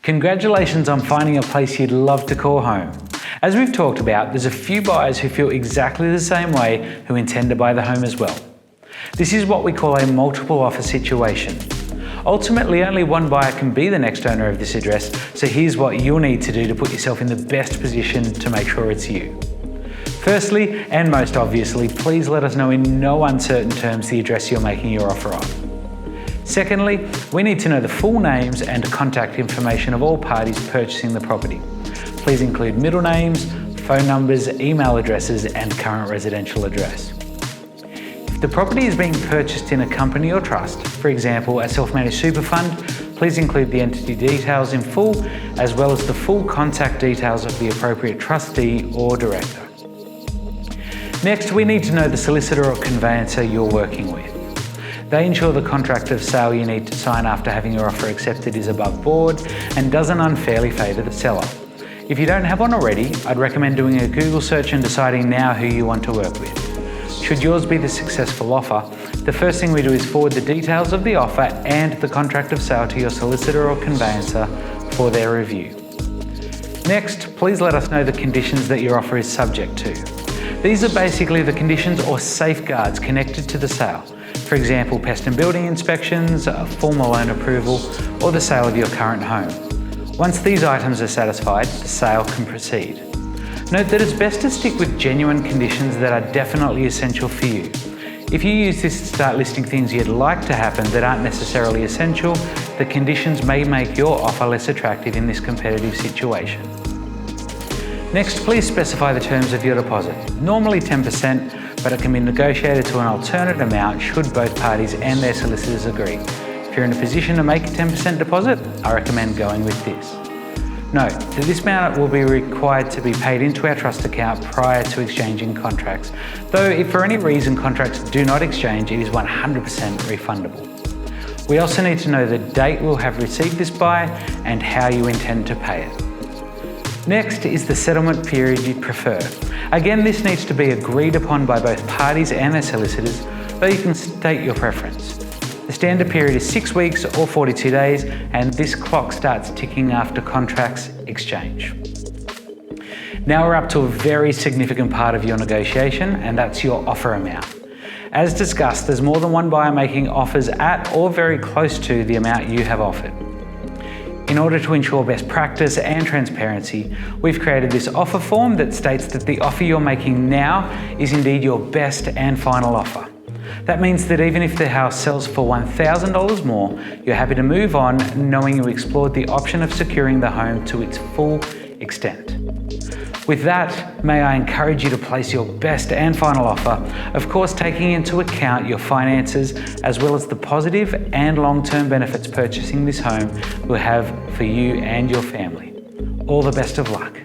Congratulations on finding a place you'd love to call home. As we've talked about, there's a few buyers who feel exactly the same way who intend to buy the home as well. This is what we call a multiple offer situation. Ultimately, only one buyer can be the next owner of this address, so here's what you'll need to do to put yourself in the best position to make sure it's you. Firstly, and most obviously, please let us know in no uncertain terms the address you're making your offer on. Secondly, we need to know the full names and contact information of all parties purchasing the property. Please include middle names, phone numbers, email addresses, and current residential address. If the property is being purchased in a company or trust, for example, a self-managed super fund, please include the entity details in full, as well as the full contact details of the appropriate trustee or director. Next, we need to know the solicitor or conveyancer you're working with. They ensure the contract of sale you need to sign after having your offer accepted is above board and doesn't unfairly favour the seller. If you don't have one already, I'd recommend doing a Google search and deciding now who you want to work with. Should yours be the successful offer, the first thing we do is forward the details of the offer and the contract of sale to your solicitor or conveyancer for their review. Next, please let us know the conditions that your offer is subject to. These are basically the conditions or safeguards connected to the sale. For example, pest and building inspections, formal loan approval, or the sale of your current home. Once these items are satisfied, the sale can proceed. Note that it's best to stick with genuine conditions that are definitely essential for you. If you use this to start listing things you'd like to happen that aren't necessarily essential, the conditions may make your offer less attractive in this competitive situation. Next, please specify the terms of your deposit. Normally 10%, but it can be negotiated to an alternate amount should both parties and their solicitors agree. If you're in a position to make a 10% deposit, I recommend going with this. Note that this amount will be required to be paid into our trust account prior to exchanging contracts, though if for any reason contracts do not exchange, it is 100% refundable. We also need to know the date we'll have received this by and how you intend to pay it. Next is the settlement period you prefer. Again, this needs to be agreed upon by both parties and their solicitors, though you can state your preference. The standard period is 6 weeks or 42 days, and this clock starts ticking after contracts exchange. Now we're up to a very significant part of your negotiation, and that's your offer amount. As discussed, there's more than one buyer making offers at or very close to the amount you have offered. In order to ensure best practice and transparency, we've created this offer form that states that the offer you're making now is indeed your best and final offer. That means that even if the house sells for $1,000 more, you're happy to move on knowing you explored the option of securing the home to its full extent. With that, may I encourage you to place your best and final offer, of course taking into account your finances as well as the positive and long-term benefits purchasing this home will have for you and your family. All the best of luck.